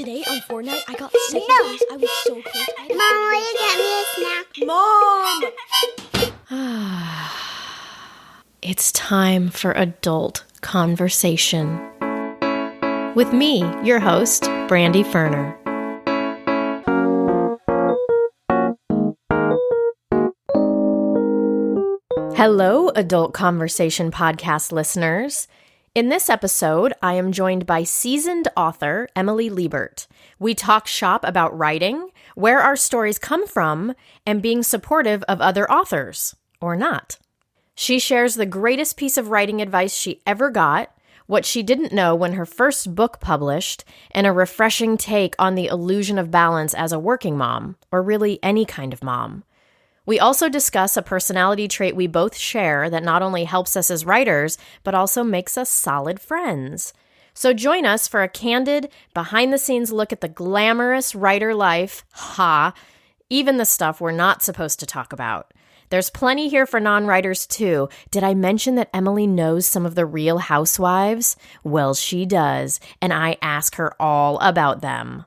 Today on Fortnite, I got second place. I was so close. Mom, will you get me a snack? Mom! It's time for adult conversation. With me, your host, Brandy Ferner. Hello, Adult Conversation podcast listeners. In this episode, I am joined by seasoned author Emily Liebert. We talk shop about writing, where our stories come from, and being supportive of other authors, or not. She shares the greatest piece of writing advice she ever got, what she didn't know when her first book published, and a refreshing take on the illusion of balance as a working mom, or really any kind of mom. We also discuss a personality trait we both share that not only helps us as writers, but also makes us solid friends. So join us for a candid, behind-the-scenes look at the glamorous writer life, even the stuff we're not supposed to talk about. There's plenty here for non-writers too. Did I mention that Emily knows some of the Real Housewives? Well, she does, and I ask her all about them.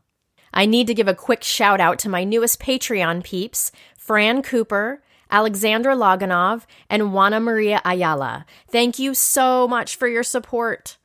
I need to give a quick shout out to my newest Patreon peeps, Fran Cooper, Alexandra Loganov, and Juana Maria Ayala. Thank you so much for your support.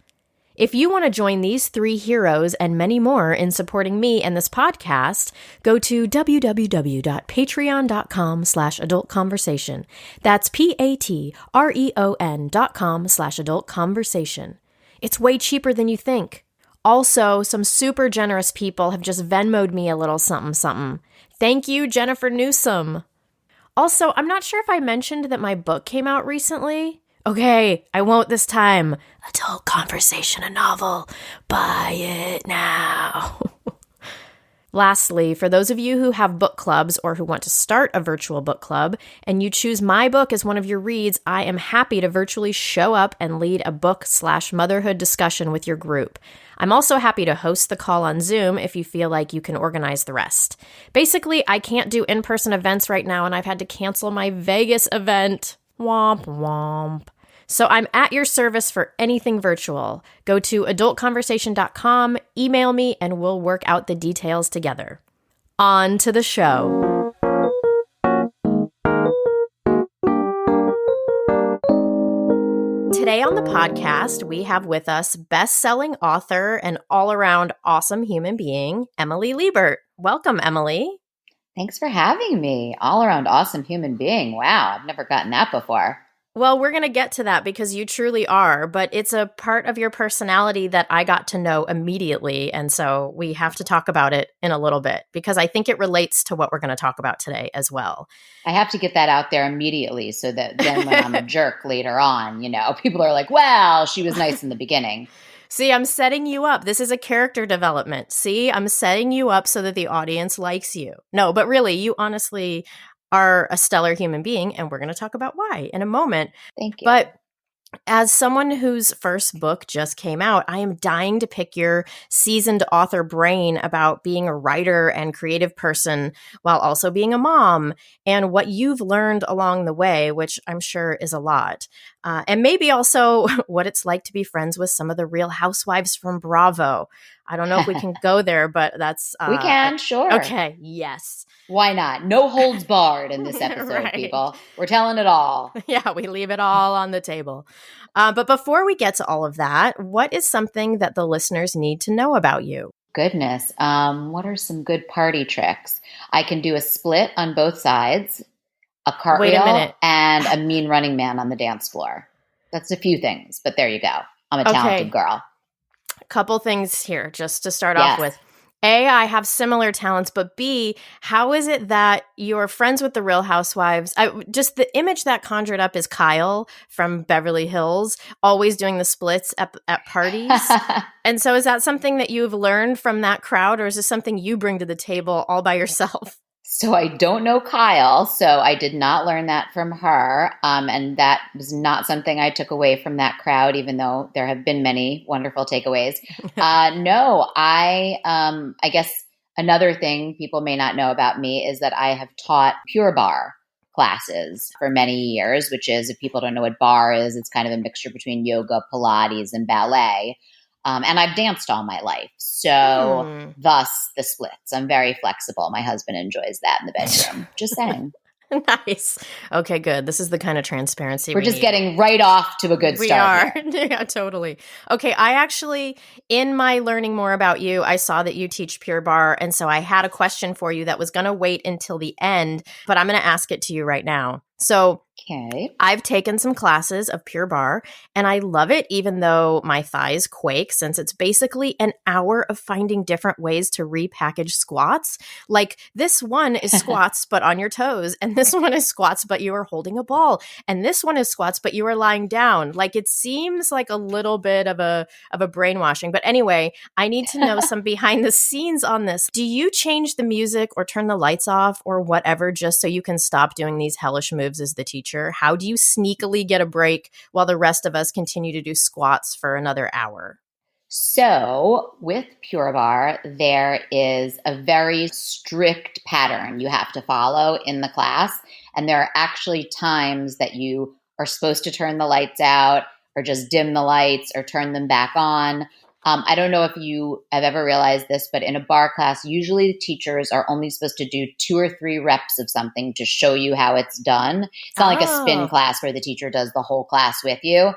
If you want to join these three heroes and many more in supporting me and this podcast, go to www.patreon.com/adultconversation. That's patreon.com/adultconversation. It's way cheaper than you think. Also, some super generous people have just Venmo'd me a little something. Thank you, Jennifer Newsom. Also, I'm not sure if I mentioned that my book came out recently. Okay, I won't this time. Adult Conversation, a novel. Buy it now. Lastly, for those of you who have book clubs or who want to start a virtual book club and you choose my book as one of your reads, I am happy to virtually show up and lead a book/motherhood discussion with your group. I'm also happy to host the call on Zoom if you feel like you can organize the rest. Basically, I can't do in-person events right now and I've had to cancel my Vegas event. Womp womp. So I'm at your service for anything virtual. Go to adultconversation.com, email me, and we'll work out the details together. On to the show. Today on the podcast, we have with us best-selling author and all-around awesome human being, Emily Liebert. Welcome, Emily. Thanks for having me. All-around awesome human being. Wow, I've never gotten that before. Well, we're going to get to that because you truly are, but it's a part of your personality that I got to know immediately, and so we have to talk about it in a little bit because I think it relates to what we're going to talk about today as well. I have to get that out there immediately so that then when I'm a jerk later on, people are like, well, she was nice in the beginning. See, I'm setting you up. This is a character development. See, I'm setting you up so that the audience likes you. No, but really, you honestly are a stellar human being, and we're going to talk about why in a moment. Thank you. But as someone whose first book just came out, I am dying to pick your seasoned author brain about being a writer and creative person while also being a mom and what you've learned along the way, which I'm sure is a lot. And maybe also what it's like to be friends with some of the Real Housewives from Bravo. I don't know if we can go there, but that's... we can, sure. Okay, yes. Why not? No holds barred in this episode, Right. People. We're telling it all. Yeah, we leave it all on the table. But before we get to all of that, what is something that the listeners need to know about you? Goodness. What are some good party tricks? I can do a split on both sides, a cartwheel, and a mean running man on the dance floor. That's a few things, but there you go. I'm a talented girl. A couple things here just to start off with. A, I have similar talents, but B, how is it that you're friends with the Real Housewives? Just the image that conjured up is Kyle from Beverly Hills, always doing the splits at parties. And so is that something that you've learned from that crowd, or is this something you bring to the table all by yourself? So I don't know Kyle, so I did not learn that from her, and that was not something I took away from that crowd, even though there have been many wonderful takeaways. No, I guess another thing people may not know about me is that I have taught Pure Barre classes for many years, which is, if people don't know what barre is, it's kind of a mixture between yoga, Pilates, and ballet. And I've danced all my life. So thus the splits. I'm very flexible. My husband enjoys that in the bedroom. Just saying. Nice. Okay, good. This is the kind of transparency We're we just need. getting right off to a good We start. are. Yeah, totally. Okay, I actually, in my learning more about you, I saw that you teach Pure Barre. And so I had a question for you that was going to wait until the end, but I'm going to ask it to you right now. So Okay. I've taken some classes of Pure Barre and I love it, even though my thighs quake, since it's basically an hour of finding different ways to repackage squats. Like this one is squats, but on your toes. And this one is squats, but you are holding a ball. And this one is squats, but you are lying down. Like it seems like a little bit of a brainwashing. But anyway, I need to know some behind the scenes on this. Do you change the music or turn the lights off or whatever just so you can stop doing these hellish moves as the teacher? How do you sneakily get a break while the rest of us continue to do squats for another hour? So with Pure Barre, there is a very strict pattern you have to follow in the class. And there are actually times that you are supposed to turn the lights out or just dim the lights or turn them back on. I don't know if you have ever realized this, but in a barre class, usually the teachers are only supposed to do 2 or 3 reps of something to show you how it's done. It's not like a spin class where the teacher does the whole class with you.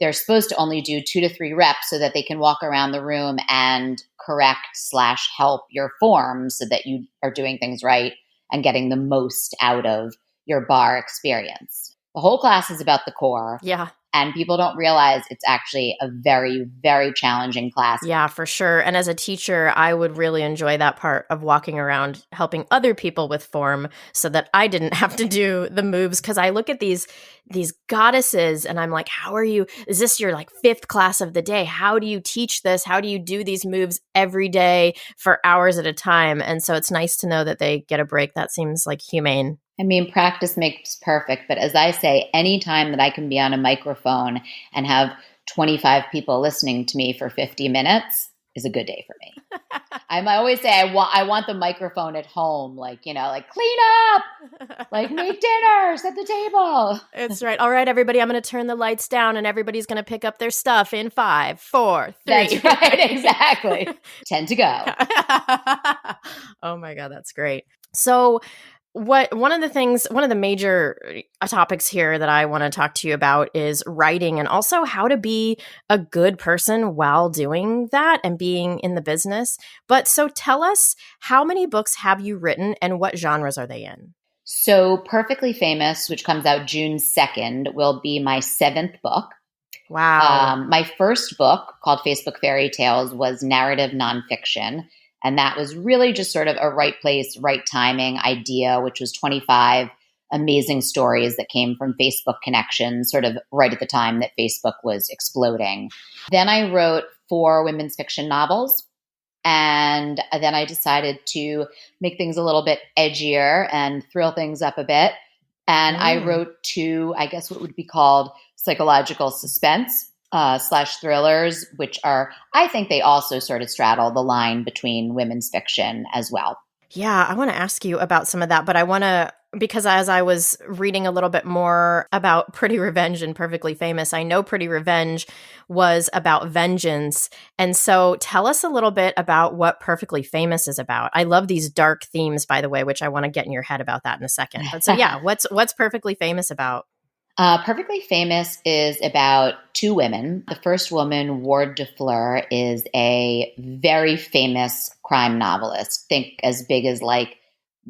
They're supposed to only do 2 to 3 reps so that they can walk around the room and correct/help your form so that you are doing things right and getting the most out of your barre experience. The whole class is about the core. Yeah. And people don't realize it's actually a very, very challenging class. Yeah, for sure. And as a teacher, I would really enjoy that part of walking around helping other people with form so that I didn't have to do the moves. Because I look at these goddesses and I'm like, how are you? Is this your like 5th class of the day? How do you teach this? How do you do these moves every day for hours at a time? And so it's nice to know that they get a break. That seems like humane. I mean, practice makes perfect. But as I say, anytime that I can be on a microphone and have 25 people listening to me for 50 minutes is a good day for me. I always say I want the microphone at home, like, like clean up, like make dinner, set the table. It's right. All right, everybody, I'm going to turn the lights down and everybody's going to pick up their stuff in 5, 4, 3. That's right, exactly. 10 to go. Oh my God, that's great. So one of the major topics here that I want to talk to you about is writing and also how to be a good person while doing that and being in the business. But so tell us, how many books have you written and what genres are they in? So Perfectly Famous, which comes out June 2nd, will be my 7th book. Wow. My first book, called Facebook Fairy Tales, was narrative nonfiction. And that was really just sort of a right place, right timing idea, which was 25 amazing stories that came from Facebook connections, sort of right at the time that Facebook was exploding. Then I wrote 4 women's fiction novels. And then I decided to make things a little bit edgier and thrill things up a bit. And I wrote 2, I guess what would be called psychological suspense / thrillers, which are, I think they also sort of straddle the line between women's fiction as well. Yeah, I want to ask you about some of that, but because as I was reading a little bit more about Pretty Revenge and Perfectly Famous, I know Pretty Revenge was about vengeance. And so tell us a little bit about what Perfectly Famous is about. I love these dark themes, by the way, which I want to get in your head about that in a second. But so yeah, what's Perfectly Famous about? Perfectly Famous is about 2 women. The first woman, Ward de Fleur, is a very famous crime novelist. Think as big as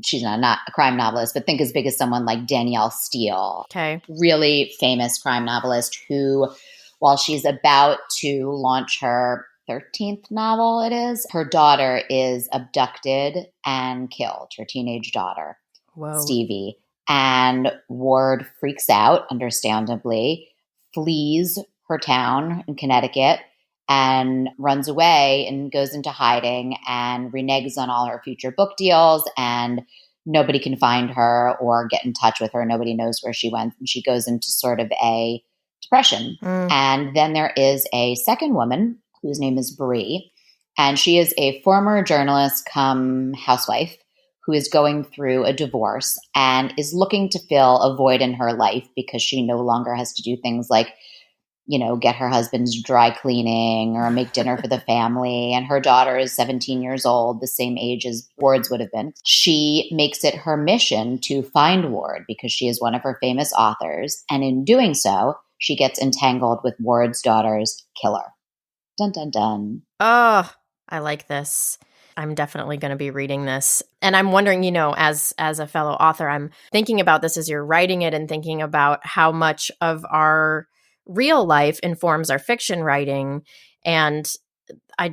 she's not a crime novelist, but think as big as someone like Danielle Steele. Okay. Really famous crime novelist who, while she's about to launch her 13th novel, her daughter is abducted and killed, her teenage daughter, Whoa. Stevie. And Ward freaks out, understandably, flees her town in Connecticut and runs away and goes into hiding and reneges on all her future book deals, and nobody can find her or get in touch with her. Nobody knows where she went, and she goes into sort of a depression. And then there is a second woman whose name is Bree, and she is a former journalist come housewife who is going through a divorce and is looking to fill a void in her life because she no longer has to do things like get her husband's dry cleaning or make dinner for the family. And her daughter is 17 years old, the same age as Ward's would have been. She makes it her mission to find Ward because she is one of her famous authors. And in doing so, she gets entangled with Ward's daughter's killer. Dun, dun, dun. Oh, I like this. I'm definitely going to be reading this. And I'm wondering, as a fellow author, I'm thinking about this as you're writing it and thinking about how much of our real life informs our fiction writing. And I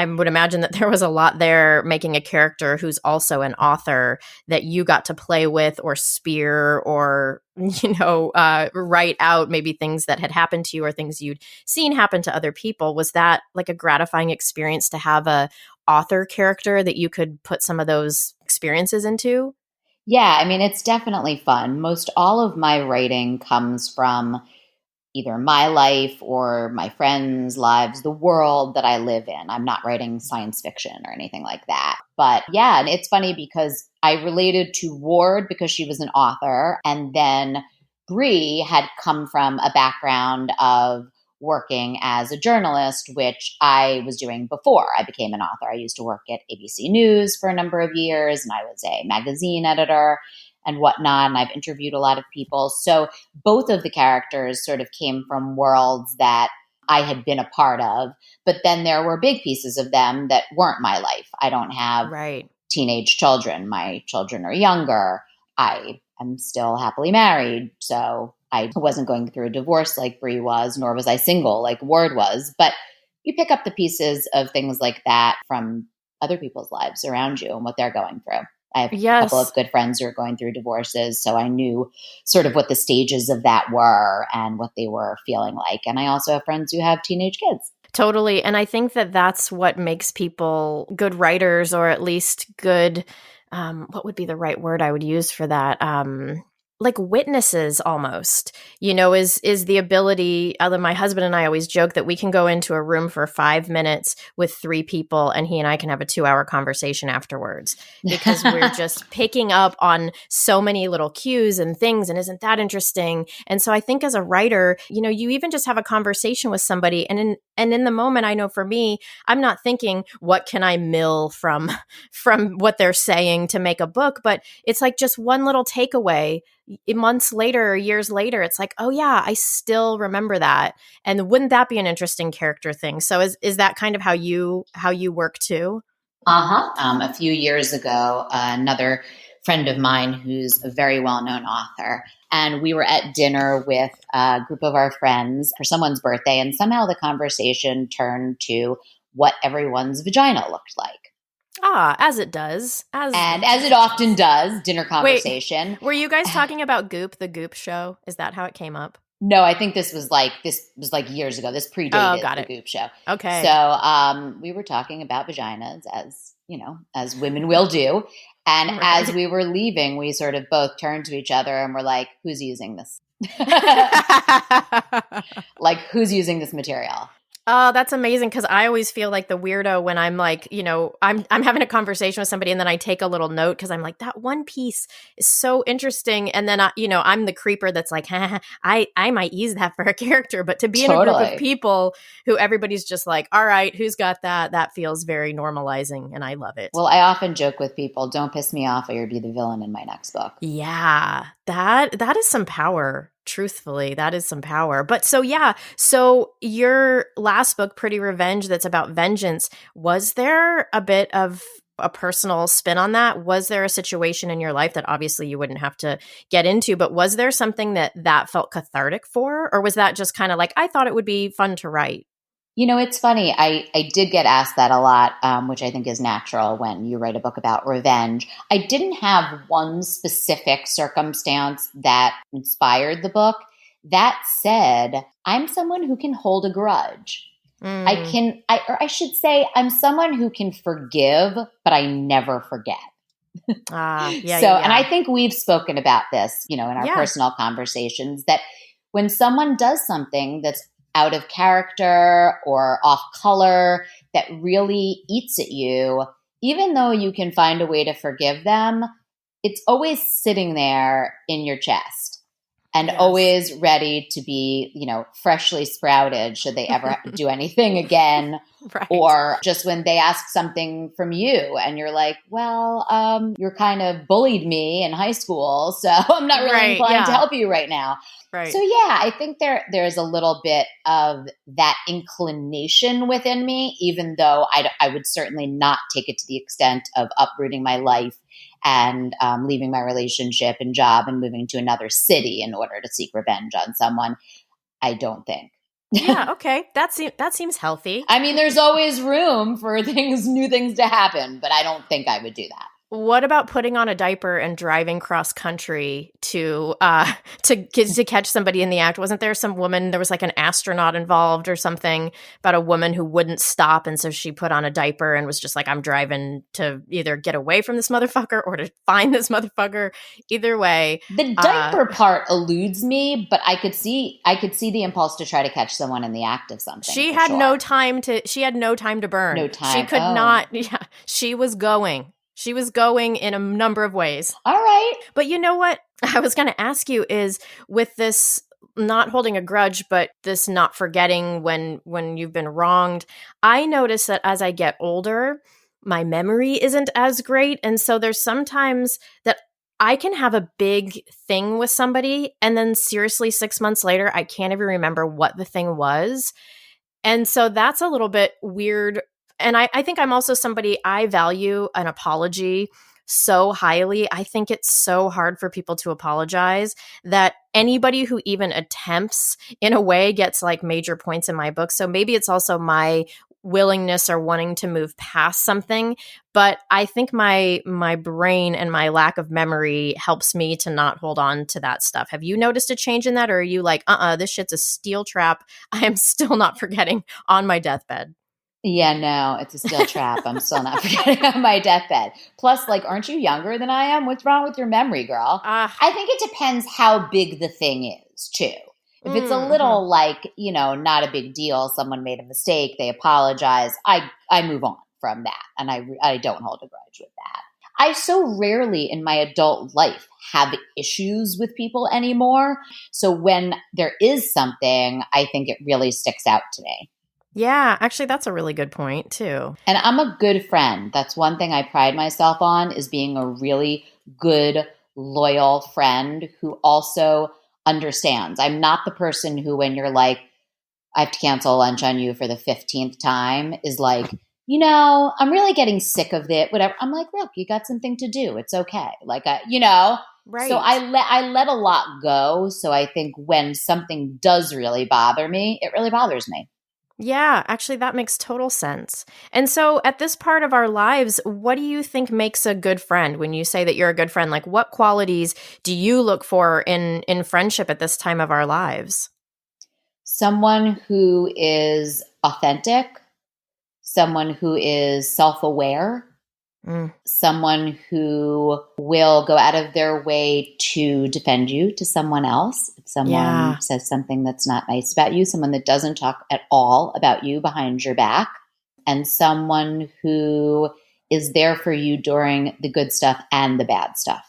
would imagine that there was a lot there making a character who's also an author that you got to play with or spear or, write out maybe things that had happened to you or things you'd seen happen to other people. Was that like a gratifying experience to have a author character that you could put some of those experiences into? Yeah, I mean, it's definitely fun. Most all of my writing comes from either my life or my friends' lives, the world that I live in. I'm not writing science fiction or anything like that. But yeah, and it's funny because I related to Ward because she was an author. And then Bree had come from a background of working as a journalist, which I was doing before I became an author. I used to work at ABC News for a number of years, and I was a magazine editor and whatnot. And I've interviewed a lot of people. So both of the characters sort of came from worlds that I had been a part of. But then there were big pieces of them that weren't my life. I don't have teenage children. My children are younger. I am still happily married. So I wasn't going through a divorce like Bree was, nor was I single like Ward was. But you pick up the pieces of things like that from other people's lives around you and what they're going through. I have a couple of good friends who are going through divorces, so I knew sort of what the stages of that were and what they were feeling like. And I also have friends who have teenage kids. Totally. And I think that that's what makes people good writers, or at least good, what would be the right word I would use for that? Like witnesses almost, is the ability, my husband and I always joke that we can go into a room for 5 minutes with 3 people and he and I can have a 2-hour conversation afterwards because we're just picking up on so many little cues and things. And isn't that interesting? And so I think as a writer, you even just have a conversation with somebody and in the moment, I know for me, I'm not thinking, what can I mill from what they're saying to make a book? But it's like just one little takeaway. Months later or years later, it's like, oh yeah, I still remember that. And wouldn't that be an interesting character thing? So is that kind of how you work too? A few years ago, another friend of mine who's a very well-known author, and we were at dinner with a group of our friends for someone's birthday, and somehow the conversation turned to what everyone's vagina looked like. As it does. As it often does, dinner conversation. Wait, were you guys talking about Goop, the Goop show? Is that how it came up? No, I think this was like years ago. This predated the Goop show. Okay. So we were talking about vaginas as women will do. And as we were leaving, we sort of both turned to each other and were like, who's using this? Like, who's using this material? Oh, that's amazing, because I always feel like the weirdo when I'm like, I'm having a conversation with somebody and then I take a little note because I'm like, that one piece is so interesting. And then, I'm the creeper that's like, I might use that for a character. But to be in a group of people who everybody's just like, all right, who's got that? That feels very normalizing and I love it. Well, I often joke with people, don't piss me off or you'll be the villain in my next book. Yeah, that is some power. Truthfully, that is some power. But so your last book, Pretty Revenge, that's about vengeance, was there a bit of a personal spin on that? Was there a situation in your life that obviously you wouldn't have to get into, but was there something that felt cathartic for? Or was that just kind of like, I thought it would be fun to write? It's funny. I did get asked that a lot, which I think is natural when you write a book about revenge. I didn't have one specific circumstance that inspired the book. That said, I'm someone who can hold a grudge. I should say I'm someone who can forgive, but I never forget. And I think we've spoken about this, in our personal conversations, that when someone does something that's out of character or off color that really eats at you, even though you can find a way to forgive them, it's always sitting there in your chest. and Yes. always ready to be, freshly sprouted should they ever do anything again. Right. Or just when they ask something from you and you're like, well, you're kind of bullied me in high school, so I'm not really inclined to help you right now. Right. So yeah, I think there's a little bit of that inclination within me, even though I would certainly not take it to the extent of uprooting my life and leaving my relationship and job and moving to another city in order to seek revenge on someone. I don't think. Yeah, okay. That seems healthy. I mean, there's always room for new things to happen, but I don't think I would do that. What about putting on a diaper and driving cross country to catch somebody in the act? Wasn't there some woman, there was like an astronaut involved or something about a woman who wouldn't stop, and so she put on a diaper and was just like, I'm driving to either get away from this motherfucker or to find this motherfucker. Either way. The diaper part eludes me, but I could see the impulse to try to catch someone in the act of something. She had no time to burn. No time. She could not. Yeah, she was going. She was going in a number of ways. All right. But you know what I was going to ask you is, with this not holding a grudge, but this not forgetting when you've been wronged, I notice that as I get older, my memory isn't as great. And so there's sometimes that I can have a big thing with somebody, and then seriously 6 months later, I can't even remember what the thing was. And so that's a little bit weird. And I think I'm also somebody, I value an apology so highly. I think it's so hard for people to apologize that anybody who even attempts in a way gets like major points in my book. So maybe it's also my willingness or wanting to move past something. But I think my brain and my lack of memory helps me to not hold on to that stuff. Have you noticed a change in that? Or are you like, this shit's a steel trap. I am still not forgetting on my deathbed. Yeah, no, it's a steel trap. I'm still not forgetting on my deathbed. Plus, like, aren't you younger than I am? What's wrong with your memory, girl? I think it depends how big the thing is, too. If it's a little like, not a big deal, someone made a mistake, they apologize, I move on from that. And I don't hold a grudge with that. I so rarely in my adult life have issues with people anymore. So when there is something, I think it really sticks out to me. Yeah, actually, that's a really good point, too. And I'm a good friend. That's one thing I pride myself on, is being a really good, loyal friend who also understands. I'm not the person who, when you're like, I have to cancel lunch on you for the 15th time, is like, I'm really getting sick of it, whatever. I'm like, look, you got something to do. It's okay. Like, Right. So I let a lot go. So I think when something does really bother me, it really bothers me. Yeah, actually, that makes total sense. And so at this part of our lives, what do you think makes a good friend? When you say that you're a good friend, like what qualities do you look for in friendship at this time of our lives? Someone who is authentic, someone who is self-aware, someone who will go out of their way to defend you to someone else. If someone says something that's not nice about you, someone that doesn't talk at all about you behind your back, and someone who is there for you during the good stuff and the bad stuff.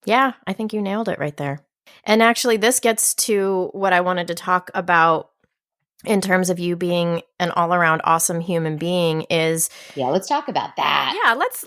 Yeah, I think you nailed it right there. And actually, this gets to what I wanted to talk about in terms of you being an all-around awesome human being is... Yeah, let's talk about that. Yeah, let's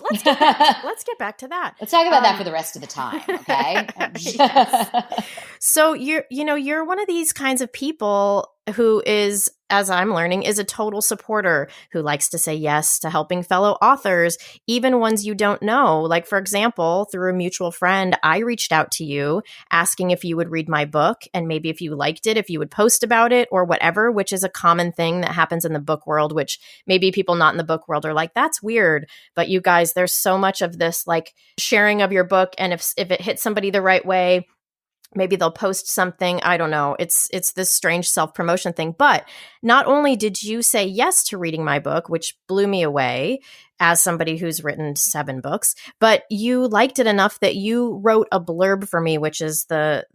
get back to that. Let's talk about that for the rest of the time, okay? Yes. So you're one of these kinds of people who is, as I'm learning, is a total supporter who likes to say yes to helping fellow authors, even ones you don't know. Like, for example, through a mutual friend, I reached out to you asking if you would read my book and maybe if you liked it, if you would post about it or whatever, which is a common thing that happens in the book world, which maybe people not in the book world are like, that's weird. But you guys, there's so much of this like sharing of your book. And if it hits somebody the right way, maybe they'll post something. I don't know. It's this strange self-promotion thing. But not only did you say yes to reading my book, which blew me away as somebody who's written 7 books, but you liked it enough that you wrote a blurb for me, which is the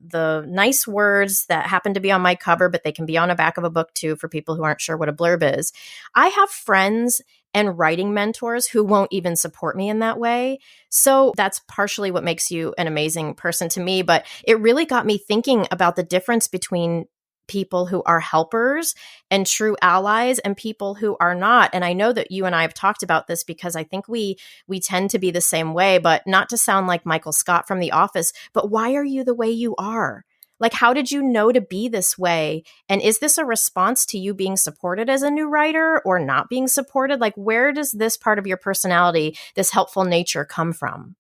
nice words that happen to be on my cover, but they can be on the back of a book too for people who aren't sure what a blurb is. I have friends and writing mentors who won't even support me in that way. So that's partially what makes you an amazing person to me. But it really got me thinking about the difference between people who are helpers and true allies and people who are not. And I know that you and I have talked about this because I think we tend to be the same way, but not to sound like Michael Scott from The Office, but why are you the way you are? Like, how did you know to be this way? And is this a response to you being supported as a new writer or not being supported? Like, where does this part of your personality, this helpful nature, come from?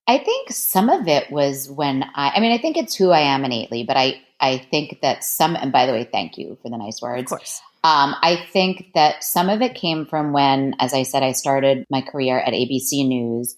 I think some of it was when I think it's who I am innately, but I think that and by the way, thank you for the nice words. Of course. I think that some of it came from when, as I said, I started my career at ABC News.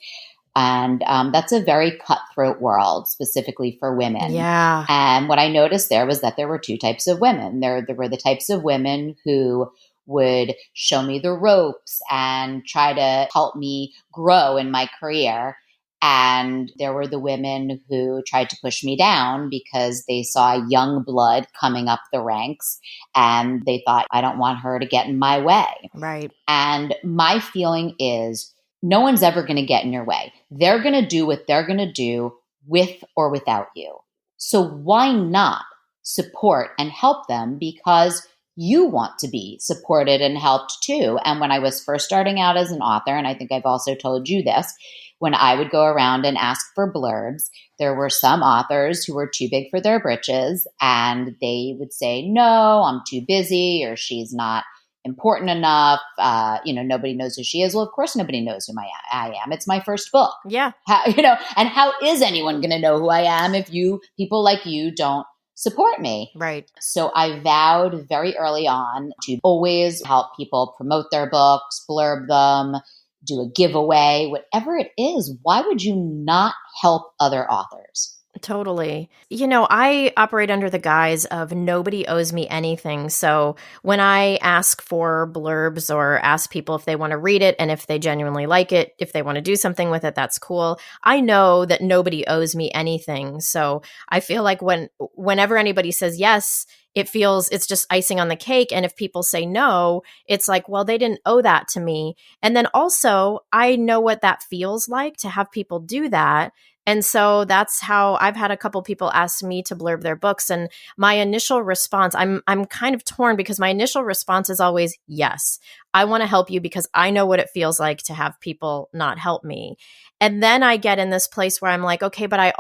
And that's a very cutthroat world, specifically for women. Yeah. And what I noticed there was that there were two types of women. There were the types of women who would show me the ropes and try to help me grow in my career. And there were the women who tried to push me down because they saw young blood coming up the ranks and they thought, I don't want her to get in my way. Right. And my feeling is no one's ever going to get in your way. They're going to do what they're going to do with or without you. So why not support and help them because you want to be supported and helped too? And when I was first starting out as an author, and I think I've also told you this, when I would go around and ask for blurbs, there were some authors who were too big for their britches and they would say, no, I'm too busy, or she's not important enough. Nobody knows who she is. Well, of course, nobody knows who I am. It's my first book. Yeah. And how is anyone going to know who I am if people like you don't support me? Right. So I vowed very early on to always help people promote their books, blurb them, do a giveaway, whatever it is. Why would you not help other authors? Totally. I operate under the guise of nobody owes me anything. So when I ask for blurbs or ask people if they want to read it and if they genuinely like it, if they want to do something with it, that's cool. I know that nobody owes me anything. So I feel like whenever anybody says yes, it's just icing on the cake. And if people say no, it's like, well, they didn't owe that to me. And then also, I know what that feels like to have people do that. And so that's how I've had a couple people ask me to blurb their books. And my initial response, I'm kind of torn because my initial response is always, yes, I want to help you because I know what it feels like to have people not help me. And then I get in this place where I'm like, okay, but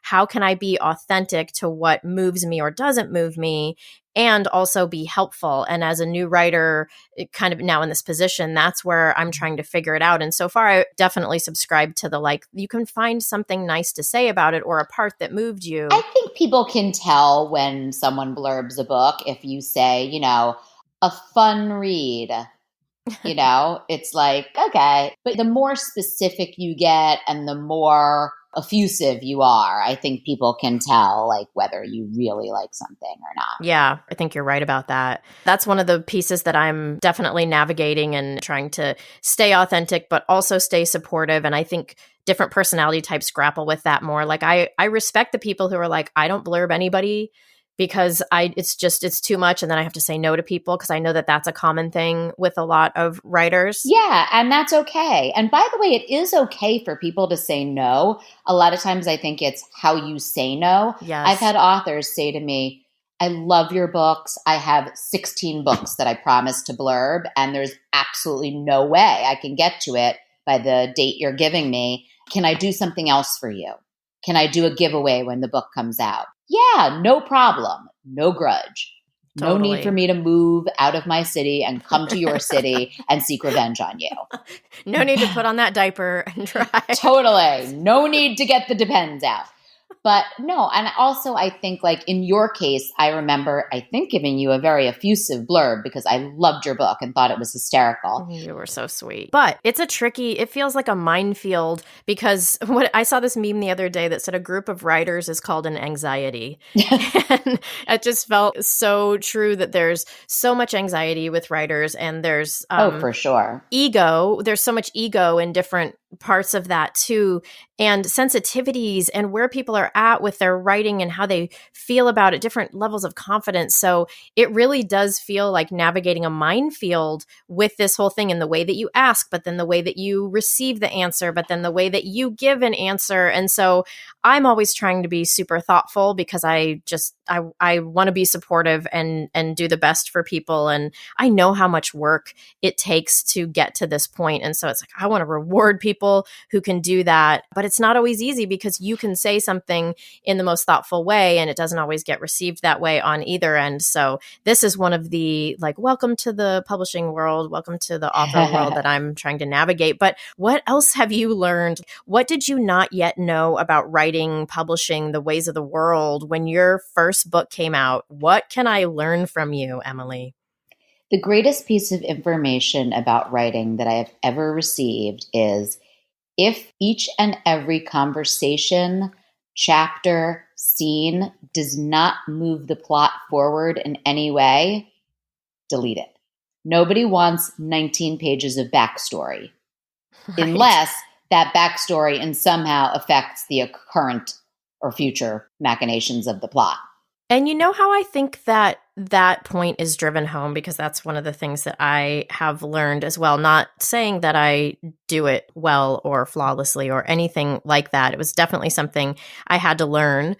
how can I be authentic to what moves me or doesn't move me and also be helpful? And as a new writer, kind of now in this position, that's where I'm trying to figure it out. And so far, I definitely subscribe to you can find something nice to say about it or a part that moved you. I think people can tell when someone blurbs a book if you say, a fun read. It's like, okay. But the more specific you get and the more effusive you are, I think people can tell like whether you really like something or not. Yeah, I think you're right about that. That's one of the pieces that I'm definitely navigating and trying to stay authentic, but also stay supportive. And I think different personality types grapple with that more. Like I respect the people who are like, I don't blurb anybody because it's too much. And then I have to say no to people because I know that that's a common thing with a lot of writers. Yeah. And that's okay. And by the way, it is okay for people to say no. A lot of times I think it's how you say no. Yes. I've had authors say to me, I love your books. I have 16 books that I promised to blurb, and there's absolutely no way I can get to it by the date you're giving me. Can I do something else for you? Can I do a giveaway when the book comes out? Yeah, no problem. No grudge. Totally. No need for me to move out of my city and come to your city and seek revenge on you. No need to put on that diaper and try. Totally. No need to get the Depends out. But no, and also I think like in your case, I remember, I think giving you a very effusive blurb because I loved your book and thought it was hysterical. You were so sweet. But it feels like a minefield because I saw this meme the other day that said a group of writers is called an anxiety. And it just felt so true that there's so much anxiety with writers and there's for sure. ego. There's so much ego in different parts of that too, and sensitivities and where people are at with their writing and how they feel about it, different levels of confidence. So it really does feel like navigating a minefield with this whole thing, in the way that you ask, but then the way that you receive the answer, but then the way that you give an answer. And so I'm always trying to be super thoughtful, because I want to be supportive and do the best for people. And I know how much work it takes to get to this point. And so it's like, I want to reward people who can do that. But it's not always easy, because you can say something in the most thoughtful way and it doesn't always get received that way on either end. So this is one of the, like, welcome to the publishing world, welcome to the author world that I'm trying to navigate. But what else have you learned? What did you not yet know about writing, publishing, the ways of the world when your first book came out? What can I learn from you, Emily? The greatest piece of information about writing that I have ever received is, if each and every conversation, chapter, scene does not move the plot forward in any way, delete it. Nobody wants 19 pages of backstory, Right. unless that backstory and somehow affects the current or future machinations of the plot. And you know how I think that that point is driven home, because that's one of the things that I have learned as well. Not saying that I do it well or flawlessly or anything like that. It was definitely something I had to learn.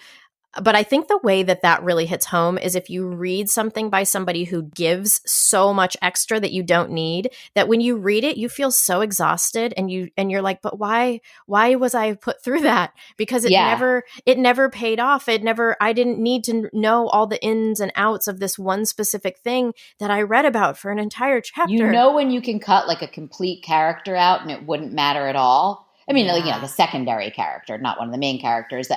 But I think the way that that really hits home is if you read something by somebody who gives so much extra that you don't need, that when you read it, you feel so exhausted, and you're like, but why was I put through that? Because it never paid off. I didn't need to know all the ins and outs of this one specific thing that I read about for an entire chapter. You know, when you can cut like a complete character out and it wouldn't matter at all. I mean, like, the secondary character, not one of the main characters.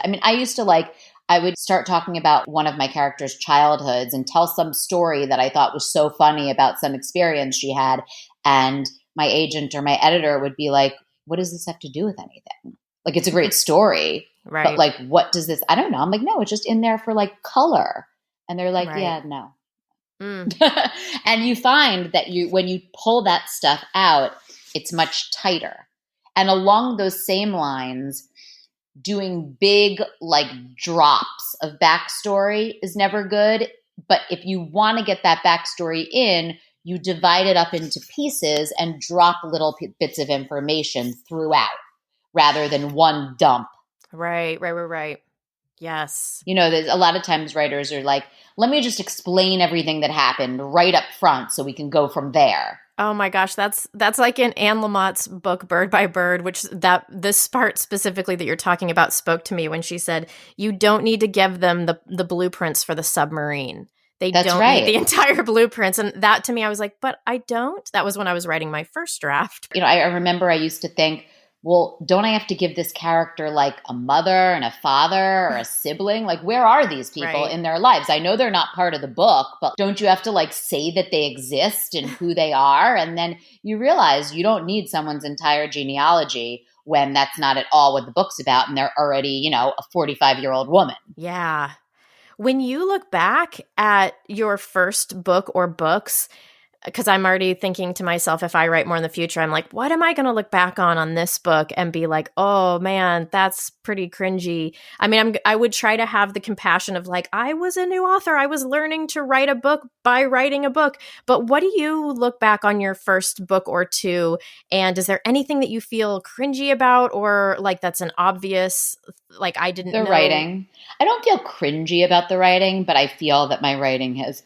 I would start talking about one of my characters' childhoods and tell some story that I thought was so funny about some experience she had. And my agent or my editor would be like, what does this have to do with anything? Like, it's a great story, right? But like, what does this, I don't know. I'm like, no, it's just in there for like color. And they're like, Right. yeah, no. And you find that when you pull that stuff out, it's much tighter. And along those same lines, doing big like drops of backstory is never good. But if you want to get that backstory in, you divide it up into pieces and drop little bits of information throughout, rather than one dump. Right. Yes. You know, there's a lot of times writers are like, let me just explain everything that happened right up front so we can go from there. Oh my gosh, that's like in Anne Lamott's book Bird by Bird, which this part specifically that you're talking about spoke to me when she said, you don't need to give them the blueprints for the submarine. That's don't right. need the entire blueprints. And that, to me, I was like, but I don't. That was when I was writing my first draft. You know, I remember I used to think, well, don't I have to give this character like a mother and a father or a sibling? Like, where are these people in their lives? I know they're not part of the book, but don't you have to like say that they exist and who they are? And then you realize you don't need someone's entire genealogy when that's not at all what the book's about, and they're already, you know, a 45-year-old woman. Yeah. When you look back at your first book or books, because I'm already thinking to myself, if I write more in the future, I'm like, what am I going to look back on this book and be like, oh man, that's pretty cringy. I mean, I would try to have the compassion of like, I was a new author. I was learning to write a book by writing a book. But what do you look back on your first book or two? And is there anything that you feel cringy about, or like that's an obvious, like I didn't know? The writing. I don't feel cringy about the writing, but I feel that my writing has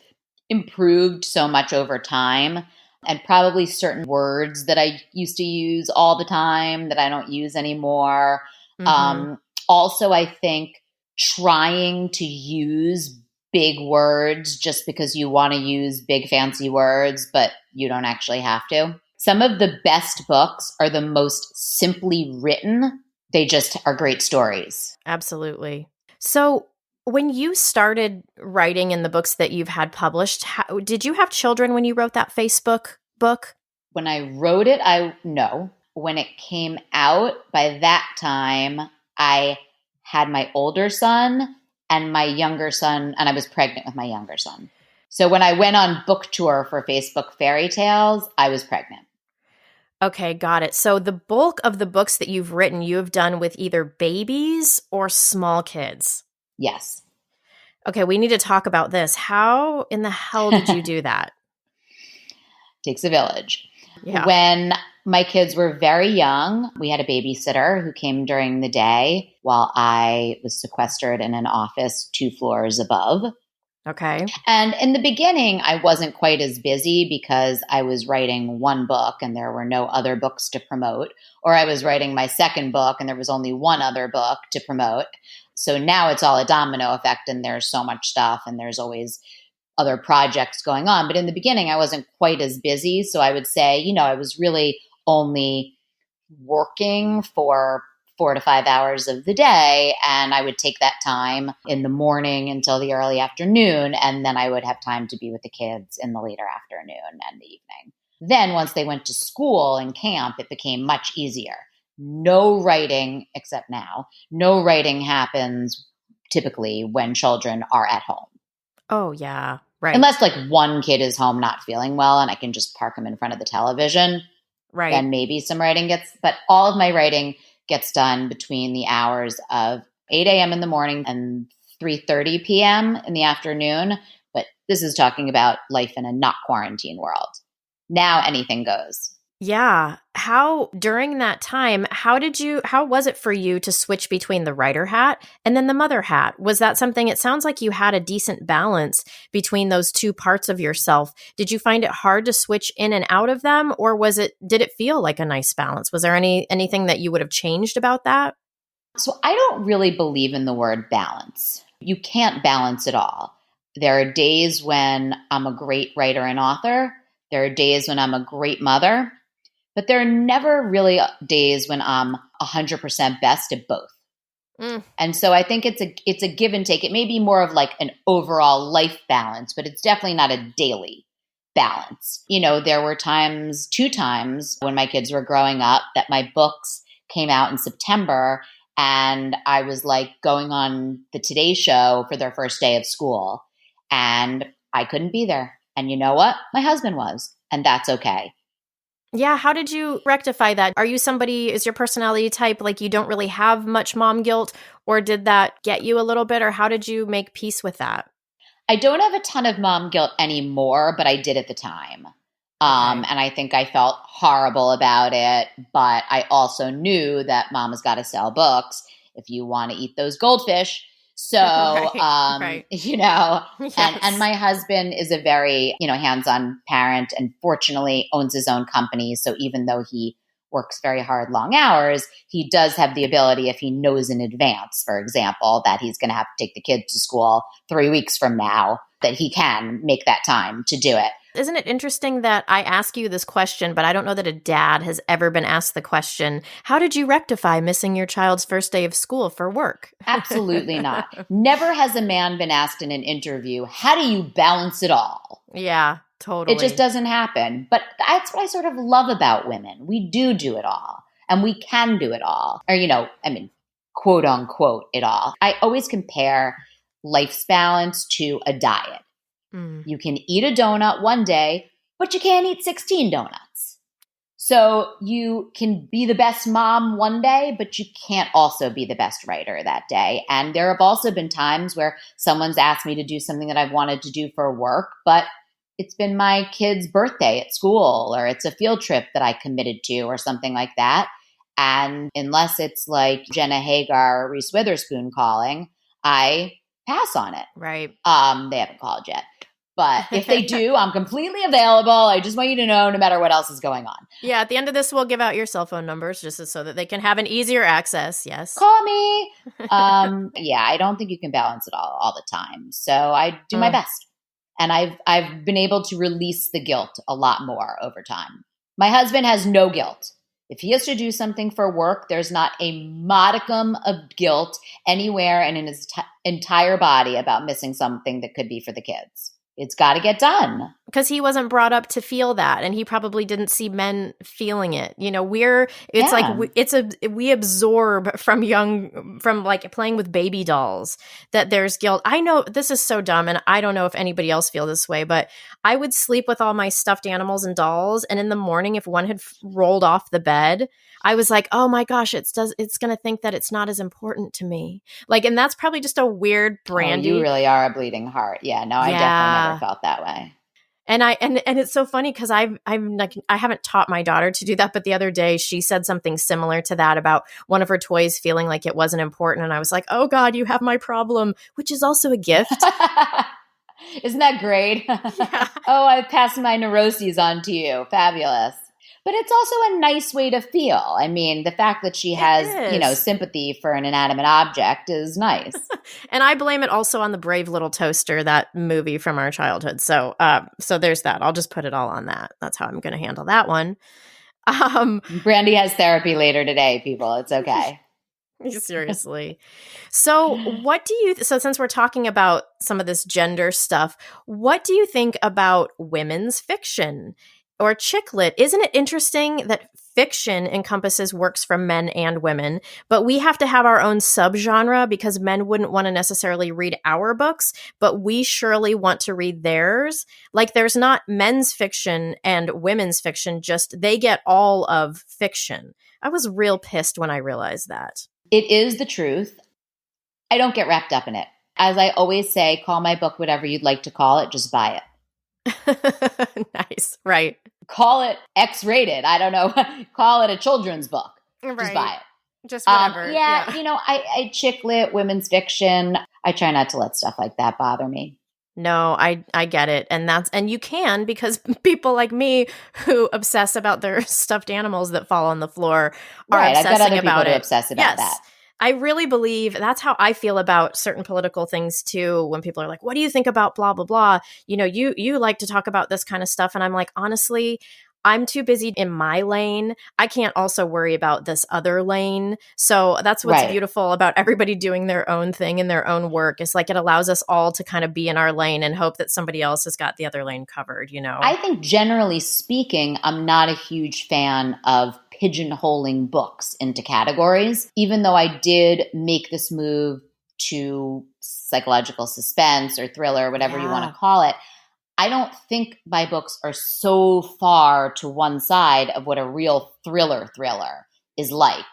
improved so much over time, and probably certain words that I used to use all the time that I don't use anymore. Also, I think trying to use big words just because you want to use big fancy words, but you don't actually have to. Some of the best books are the most simply written. They just are great stories. Absolutely. So when you started writing in the books that you've had published, did you have children when you wrote that Facebook book? When I wrote it, no. When it came out, by that time, I had my older son and my younger son, and I was pregnant with my younger son. So when I went on book tour for Facebook Fairy Tales, I was pregnant. Okay, got it. So the bulk of the books that you've written, you have done with either babies or small kids. Yes. Okay, we need to talk about this. How in the hell did you do that? Takes a village. Yeah. When my kids were very young, we had a babysitter who came during the day while I was sequestered in an office 2 floors above. Okay. And in the beginning, I wasn't quite as busy because I was writing one book and there were no other books to promote, or I was writing my second book and there was only one other book to promote. So now it's all a domino effect and there's so much stuff and there's always other projects going on. But in the beginning, I wasn't quite as busy. So I would say, I was really only working for 4 to 5 hours of the day. And I would take that time in the morning until the early afternoon. And then I would have time to be with the kids in the later afternoon and the evening. Then once they went to school and camp, it became much easier. No writing, except now, no writing happens typically when children are at home. Oh, yeah. Right. Unless like one kid is home not feeling well and I can just park them in front of the television. Right. Then maybe some writing but all of my writing gets done between the hours of 8 a.m. in the morning and 3:30 p.m. in the afternoon. But this is talking about life in a not quarantine world. Now anything goes. Yeah. How, during that time, how was it for you to switch between the writer hat and then the mother hat? Was that something, it sounds like you had a decent balance between those two parts of yourself. Did you find it hard to switch in and out of them, or did it feel like a nice balance? Was there anything that you would have changed about that? So I don't really believe in the word balance. You can't balance it all. There are days when I'm a great writer and author. There are days when I'm a great mother. But there are never really days when I'm 100% best at both. And so I think it's a give and take. It may be more of like an overall life balance, but it's definitely not a daily balance. There were 2 times when my kids were growing up that my books came out in September and I was like going on the Today Show for their first day of school and I couldn't be there. And you know what? My husband was, and that's okay. Yeah. How did you rectify that? Is your personality type like you don't really have much mom guilt, or did that get you a little bit, or how did you make peace with that? I don't have a ton of mom guilt anymore, but I did at the time. And I think I felt horrible about it, but I also knew that mama's got to sell books if you want to eat those goldfish. So, Right. Yes. and my husband is a very, hands-on parent and fortunately owns his own company. So even though he works very hard, long hours, he does have the ability, if he knows in advance, for example, that he's going to have to take the kids to school 3 weeks from now, that he can make that time to do it. Isn't it interesting that I ask you this question, but I don't know that a dad has ever been asked the question, how did you rectify missing your child's first day of school for work? Absolutely not. Never has a man been asked in an interview, how do you balance it all? Yeah, totally. It just doesn't happen. But that's what I sort of love about women. We do it all, and we can do it all. Or, quote unquote, it all. I always compare life's balance to a diet. You can eat a donut one day, but you can't eat 16 donuts. So you can be the best mom one day, but you can't also be the best writer that day. And there have also been times where someone's asked me to do something that I've wanted to do for work, but it's been my kid's birthday at school, or it's a field trip that I committed to, or something like that. And unless it's like Jenna Hagar or Reese Witherspoon calling, I pass on it. Right. They haven't called yet. But if they do, I'm completely available. I just want you to know, no matter what else is going on. Yeah, at the end of this, we'll give out your cell phone numbers just so that they can have an easier access. Yes. Call me. Yeah, I don't think you can balance it all the time. So I do my best. And I've been able to release the guilt a lot more over time. My husband has no guilt. If he has to do something for work, there's not a modicum of guilt anywhere and in his entire body about missing something that could be for the kids. it's got to get done. Because he wasn't brought up to feel that, and he probably didn't see men feeling it. You know, we absorb from like playing with baby dolls that there's guilt. I know this is so dumb, and I don't know if anybody else feel this way, but I would sleep with all my stuffed animals and dolls, and in the morning, if one had rolled off the bed, I was like, oh my gosh, it's going to think that it's not as important to me. Like, and that's probably just a weird brandy. Oh, you really are a bleeding heart. Yeah, no, I definitely never felt that way. And it's so funny because I'm like, I haven't taught my daughter to do that, but the other day she said something similar to that about one of her toys feeling like it wasn't important, and I was like, oh God, you have my problem, which is also a gift. Isn't that great? Yeah. Oh, I passed my neuroses on to you. Fabulous. But it's also a nice way to feel. I mean, the fact that she has, sympathy for an inanimate object is nice. And I blame it also on the Brave Little Toaster, that movie from our childhood. So there's that. I'll just put it all on that. That's how I'm going to handle that one. Brandy has therapy later today, people. It's okay. Seriously. So since we're talking about some of this gender stuff, what do you think about women's fiction or chick lit? Isn't it interesting that fiction encompasses works from men and women, but we have to have our own subgenre because men wouldn't want to necessarily read our books, but we surely want to read theirs? Like, there's not men's fiction and women's fiction, just they get all of fiction. I was real pissed when I realized that. It is the truth. I don't get wrapped up in it. As I always say, call my book whatever you'd like to call it, just buy it. Nice. Right. Call it X-rated. I don't know. Call it a children's book. Right. Just buy it. Just whatever. Yeah. I chick lit, women's fiction. I try not to let stuff like that bother me. No, I get it. And you can, because people like me who obsess about their stuffed animals that fall on the floor are right. obsessing I've got other about people it. To obsess about that. I really believe that's how I feel about certain political things too. When people are like, what do you think about blah, blah, blah? You like to talk about this kind of stuff. And I'm like, honestly, I'm too busy in my lane. I can't also worry about this other lane. So that's what's beautiful about everybody doing their own thing in their own work. It's like it allows us all to kind of be in our lane and hope that somebody else has got the other lane covered, I think generally speaking, I'm not a huge fan of pigeonholing books into categories, even though I did make this move to psychological suspense or thriller, whatever you want to call it. I don't think my books are so far to one side of what a real thriller is like.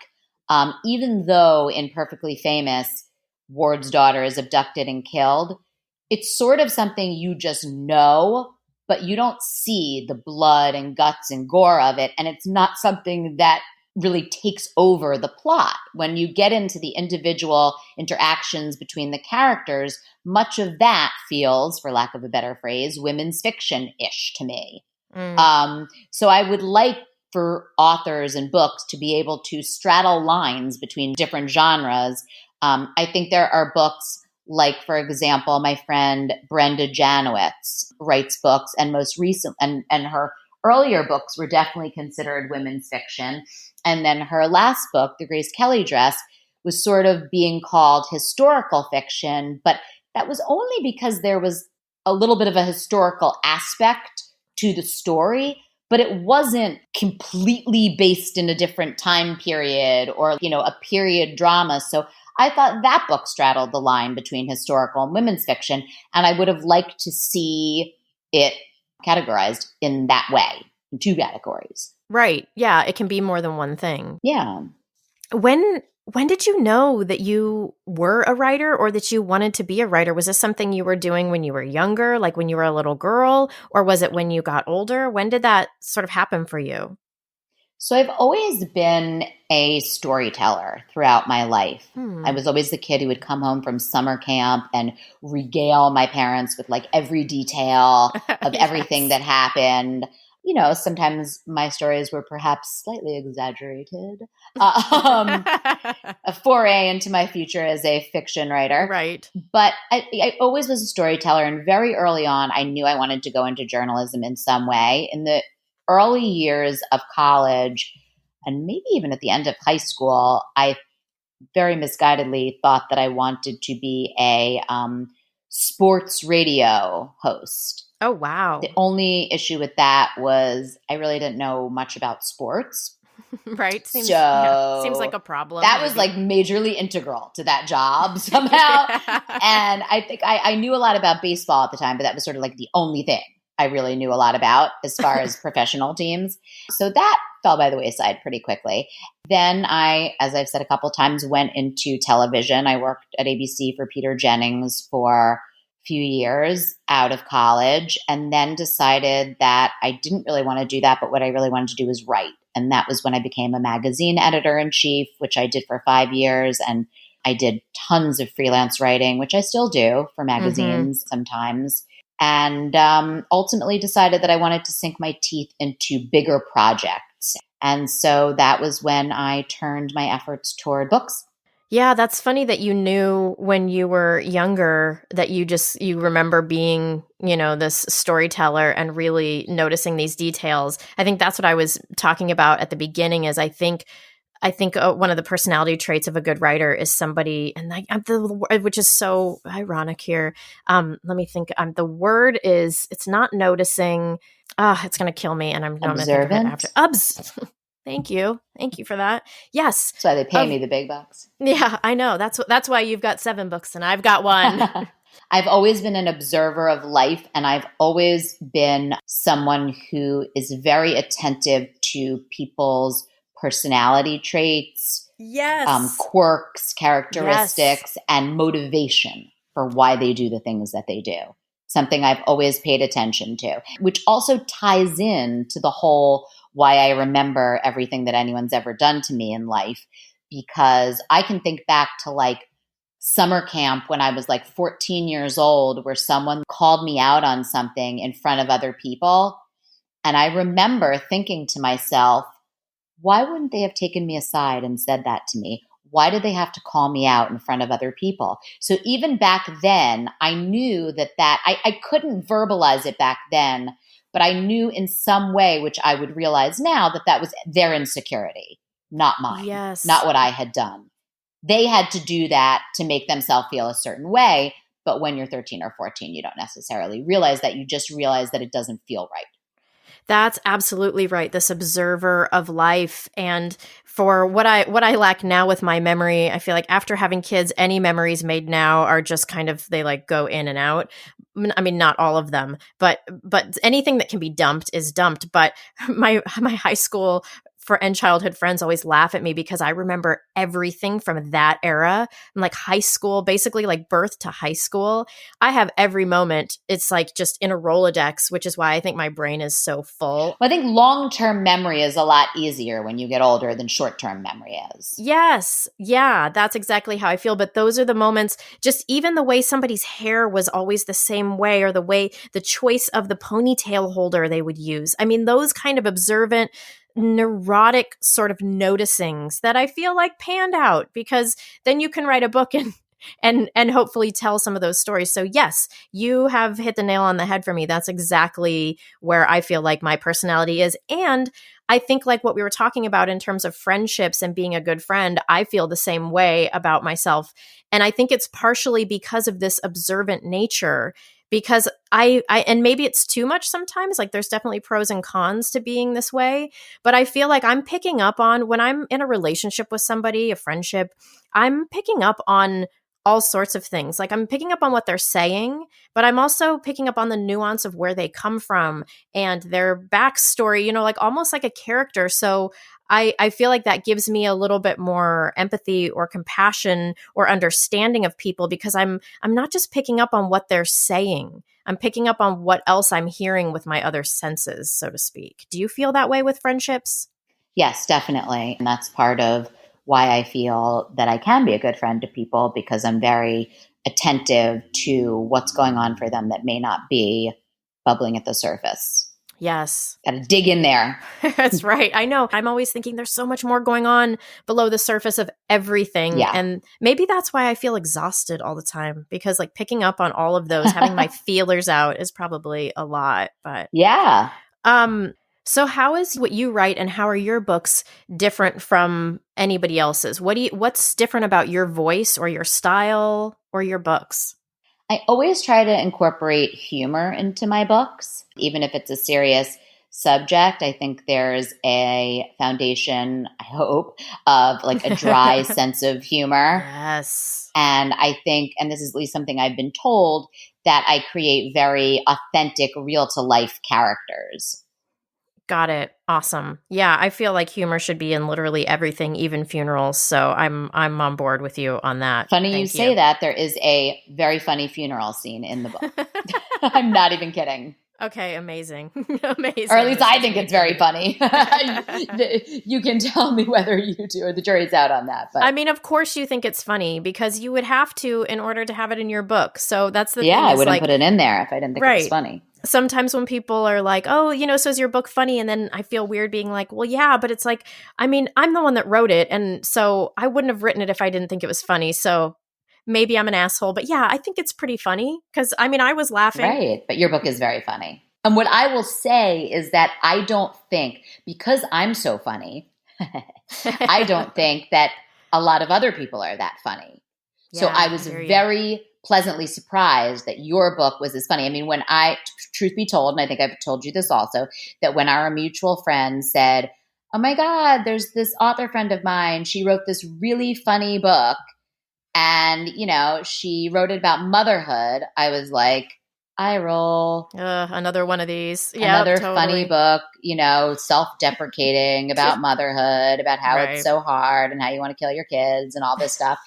Even though in Perfectly Famous, Ward's daughter is abducted and killed, it's sort of something you just know, but you don't see the blood and guts and gore of it. And it's not something that really takes over the plot. When you get into the individual interactions between the characters, much of that feels, for lack of a better phrase, women's fiction-ish to me. So I would like for authors and books to be able to straddle lines between different genres. I think there are books like, for example, my friend Brenda Janowitz writes books, and most recent, and her earlier books were definitely considered women's fiction. And then her last book, The Grace Kelly Dress, was sort of being called historical fiction, but that was only because there was a little bit of a historical aspect to the story, but it wasn't completely based in a different time period or, a period drama. So I thought that book straddled the line between historical and women's fiction, and I would have liked to see it categorized in that way, in two categories. Right. Yeah, it can be more than one thing. Yeah. When did you know that you were a writer or that you wanted to be a writer? Was this something you were doing when you were younger, like when you were a little girl, or was it when you got older? When did that sort of happen for you? So I've always been a storyteller throughout my life. I was always the kid who would come home from summer camp and regale my parents with like every detail of everything that happened. Sometimes my stories were perhaps slightly exaggerated. A foray into my future as a fiction writer. Right. But I always was a storyteller. And very early on, I knew I wanted to go into journalism in some way. In the early years of college, and maybe even at the end of high school, I very misguidedly thought that I wanted to be a sports radio host. Oh, wow. The only issue with that was I really didn't know much about sports. Right? Seems like a problem. That was like majorly integral to that job somehow. And I think I knew a lot about baseball at the time, but that was sort of like the only thing I really knew a lot about as far as professional teams. So that fell by the wayside pretty quickly. Then I, as I've said a couple of times, went into television. I worked at ABC for Peter Jennings for a few years out of college, and then decided that I didn't really want to do that, but what I really wanted to do was write. And that was when I became a magazine editor-in-chief, which I did for 5 years. And I did tons of freelance writing, which I still do for magazines sometimes. And ultimately decided that I wanted to sink my teeth into bigger projects. And so that was when I turned my efforts toward books. Yeah, that's funny that you knew when you were younger that you remember being, this storyteller and really noticing these details. I think that's what I was talking about at the beginning is I think one of the personality traits of a good writer is somebody, and which is so ironic here. Let me think. The word is, it's not noticing. It's going to kill me, and I'm going to think of it after. Thank you for that. Yes, that's why they pay me the big bucks. Yeah, I know. That's why you've got 7 books and I've got 1. I've always been an observer of life, and I've always been someone who is very attentive to people's personality traits, yes, quirks, characteristics, and motivation for why they do the things that they do. Something I've always paid attention to, which also ties in to the whole why I remember everything that anyone's ever done to me in life, because I can think back to like summer camp when I was like 14 years old, where someone called me out on something in front of other people. And I remember thinking to myself, why wouldn't they have taken me aside and said that to me? Why did they have to call me out in front of other people? So even back then, I knew that I couldn't verbalize it back then, but I knew in some way, which I would realize now, that was their insecurity, not mine, not what I had done. They had to do that to make themselves feel a certain way. But when you're 13 or 14, you don't necessarily realize that. You just realize that it doesn't feel right. That's absolutely right. This observer of life. And for what I lack now with my memory, I feel like after having kids, any memories made now are just kind of, they like go in and out. I mean, not all of them, but anything that can be dumped is dumped. But my high school and childhood friends always laugh at me because I remember everything from that era. And like high school, basically like birth to high school. I have every moment. It's like just in a Rolodex, which is why I think my brain is so full. Well, I think long-term memory is a lot easier when you get older than short-term memory is. Yes. Yeah, that's exactly how I feel. But those are the moments, just even the way somebody's hair was always the same way, or the choice of the ponytail holder they would use. I mean, those kind of observant, neurotic sort of noticings that I feel like panned out, because then you can write a book and hopefully tell some of those stories. So yes, you have hit the nail on the head for me. That's exactly where I feel like my personality is. And I think like what we were talking about in terms of friendships and being a good friend, I feel the same way about myself. And I think it's partially because of this observant nature, because I and maybe it's too much sometimes, like there's definitely pros and cons to being this way, but I feel like I'm picking up on, when I'm in a relationship with somebody, a friendship, I'm picking up on all sorts of things. Like I'm picking up on what they're saying, but I'm also picking up on the nuance of where they come from and their backstory, like almost like a character. So I feel like that gives me a little bit more empathy or compassion or understanding of people, because I'm not just picking up on what they're saying. I'm picking up on what else I'm hearing with my other senses, so to speak. Do you feel that way with friendships? Yes, definitely. And that's part of why I feel that I can be a good friend to people, because I'm very attentive to what's going on for them that may not be bubbling at the surface. Yes. Got to dig in there. That's right. I know. I'm always thinking there's so much more going on below the surface of everything. Yeah. And maybe that's why I feel exhausted all the time, because like picking up on all of those, having my feelers out is probably a lot. But yeah. So how is what you write and how are your books different from anybody else's? What's different about your voice or your style or your books? I always try to incorporate humor into my books, even if it's a serious subject. I think there's a foundation, I hope, of like a dry sense of humor. Yes. And I think, and this is at least something I've been told, that I create very authentic, real to life characters. Got it. Awesome. Yeah, I feel like humor should be in literally everything, even funerals. So I'm on board with you on that. Funny Thank you say that. There is a very funny funeral scene in the book. I'm not even kidding. Okay, amazing. Amazing. Or at least I think it's very funny. You can tell me whether you do, or the jury's out on that. But I mean, of course you think it's funny because you would have to in order to have it in your book. So that's the thing. I wouldn't put it in there if I didn't think it was funny. Sometimes when people are like, oh, so is your book funny? And then I feel weird being like, well, yeah, but it's like, I mean, I'm the one that wrote it. And so I wouldn't have written it if I didn't think it was funny. So maybe I'm an asshole. But yeah, I think it's pretty funny because I mean, I was laughing. Right. But your book is very funny. And what I will say is that I don't think, because I'm so funny, I don't think that a lot of other people are that funny. Yeah, so I was very pleasantly surprised that your book was as funny. I mean, when truth be told, and I think I've told you this also, that when our mutual friend said, oh my God, there's this author friend of mine, she wrote this really funny book and, she wrote it about motherhood, I was like, eye roll. Another one of these. Another funny book, self-deprecating about motherhood, about how it's so hard and how you want to kill your kids and all this stuff.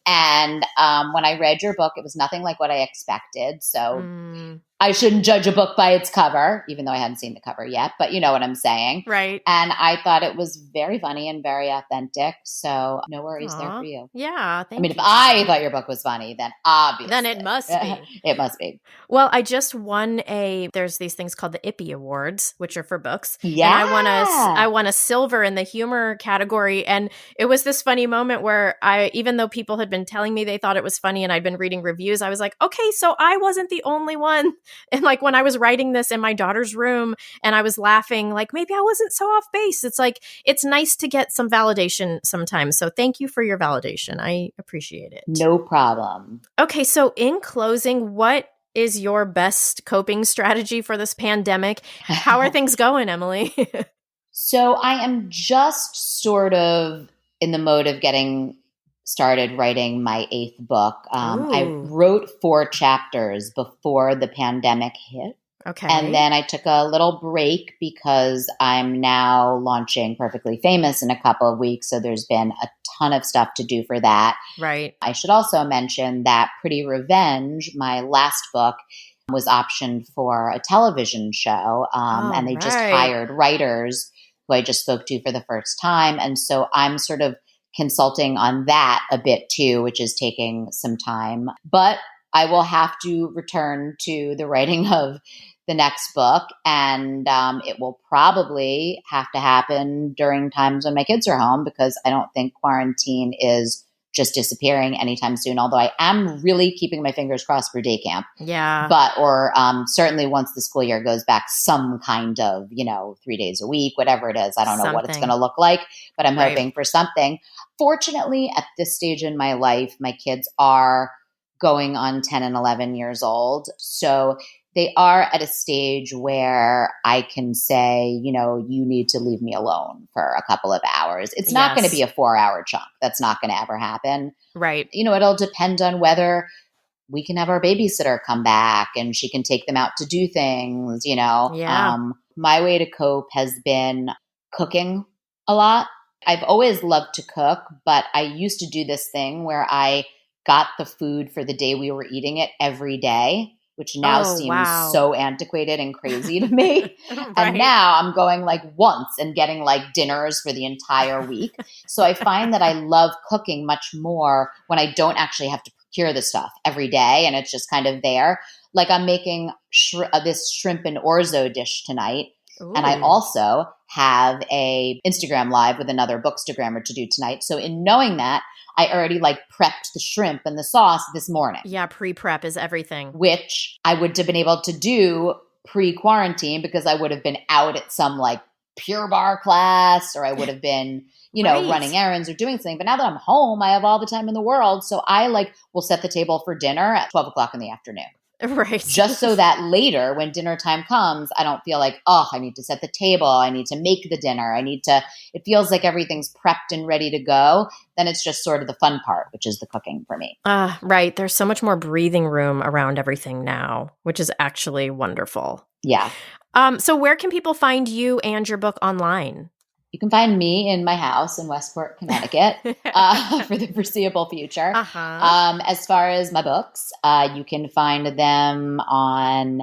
And when I read your book, it was nothing like what I expected. So I shouldn't judge a book by its cover, even though I hadn't seen the cover yet. But you know what I'm saying. Right. And I thought it was very funny and very authentic. So no worries there for you. Yeah. I mean, if I thought your book was funny, then obviously. Then it must be. It must be. Well, I just won there's these things called the Ippy Awards, which are for books. Yeah. And I won a silver in the humor category. And it was this funny moment where even though people had been telling me they thought it was funny and I'd been reading reviews, I was like, okay, so I wasn't the only one. And like when I was writing this in my daughter's room and I was laughing, like maybe I wasn't so off base. It's like, it's nice to get some validation sometimes. So thank you for your validation. I appreciate it. No problem. Okay. So in closing, what is your best coping strategy for this pandemic? How are things going, Emily? So I am just sort of in the mode of getting started writing my 8th book. I wrote 4 chapters before the pandemic hit. Okay. And then I took a little break because I'm now launching Perfectly Famous in a couple of weeks. So there's been a ton of stuff to do for that. Right. I should also mention that Pretty Revenge, my last book, was optioned for a television show. And they just hired writers who I just spoke to for the first time. And so I'm sort of consulting on that a bit too, which is taking some time. But I will have to return to the writing of the next book, and it will probably have to happen during times when my kids are home because I don't think quarantine is just disappearing anytime soon, although I am really keeping my fingers crossed for day camp. Yeah. Or certainly once the school year goes back, some kind of, 3 days a week, whatever it is. I don't know what it's going to look like, but I'm hoping for something. Fortunately, at this stage in my life, my kids are going on 10 and 11 years old. So they are at a stage where I can say, you need to leave me alone for a couple of hours. It's not going to be a 4-hour chunk. That's not going to ever happen. Right. It'll depend on whether we can have our babysitter come back and she can take them out to do things, Yeah. My way to cope has been cooking a lot. I've always loved to cook, but I used to do this thing where I got the food for the day we were eating it every day, which now seems so antiquated and crazy to me. Right. And now I'm going like once and getting like dinners for the entire week. So I find that I love cooking much more when I don't actually have to procure the stuff every day and it's just kind of there. Like I'm making this shrimp and orzo dish tonight. Ooh. And I also have a Instagram live with another bookstagrammer to do tonight. So in knowing that, I already prepped the shrimp and the sauce this morning. Yeah, pre-prep is everything. Which I would have been able to do pre-quarantine because I would have been out at some Pure Barre class, or I would have been, running errands or doing something. But now that I'm home, I have all the time in the world. So I will set the table for dinner at 12 o'clock in the afternoon. Right. Just so that later when dinner time comes, I don't feel like, I need to set the table. I need to make the dinner. It feels like everything's prepped and ready to go. Then it's just sort of the fun part, which is the cooking for me. Right. There's so much more breathing room around everything now, which is actually wonderful. Yeah. So where can people find you and your book online? You can find me in my house in Westport, Connecticut, for the foreseeable future. As far as my books, you can find them on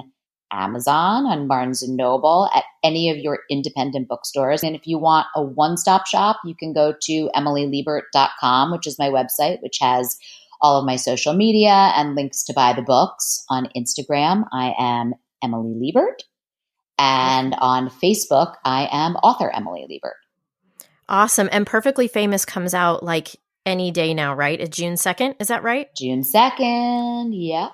Amazon, on Barnes & Noble, at any of your independent bookstores. And if you want a one-stop shop, you can go to emilyliebert.com, which is my website, which has all of my social media and links to buy the books. On Instagram, I am Emily Liebert. And on Facebook, I am author Emily Liebert. Awesome. And Perfectly Famous comes out any day now, right? It's June 2nd. Is that right? June 2nd. Yep.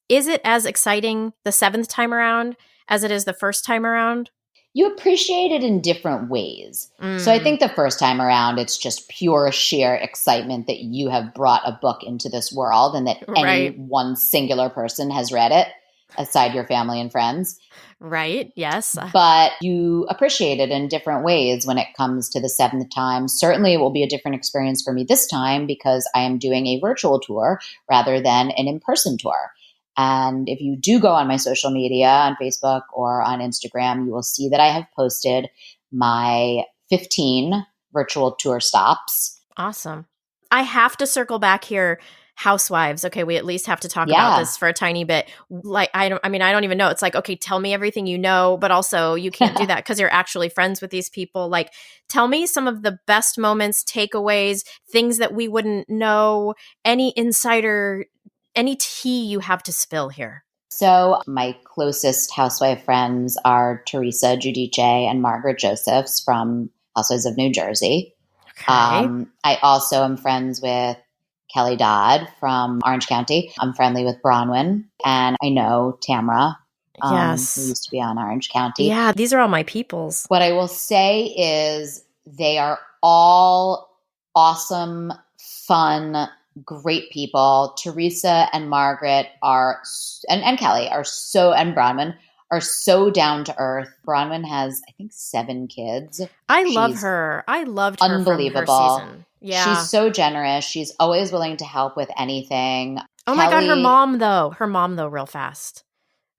Is it as exciting the 7th time around as it is the first time around? You appreciate it in different ways. So I think the first time around, it's just pure sheer excitement that you have brought a book into this world and that any one singular person has read it, aside your family and friends. Right. Yes. But you appreciate it in different ways when it comes to the 7th time. Certainly it will be a different experience for me this time because I am doing a virtual tour rather than an in-person tour. And if you do go on my social media, on Facebook or on Instagram, you will see that I have posted my 15 virtual tour stops. Awesome. I have to circle back here. Housewives. Okay, we at least have to talk about this for a tiny bit. I don't even know. It's okay, tell me everything you know, but also you can't do that because you're actually friends with these people. Tell me some of the best moments, takeaways, things that we wouldn't know, any insider, any tea you have to spill here. So my closest housewife friends are Teresa Giudice and Margaret Josephs from Housewives of New Jersey. Okay. I also am friends with Kelly Dodd from Orange County. I'm friendly with Bronwyn, and I know Tamra, who used to be on Orange County. Yeah, these are all my peoples. What I will say is they are all awesome, fun, great people. Teresa and Margaret and Kelly and Bronwyn are so down to earth. Bronwyn has, I think, 7 kids. I love her. I loved her unbelievable. From her season. Yeah. She's so generous. She's always willing to help with anything. Oh my God, her mom though, real fast.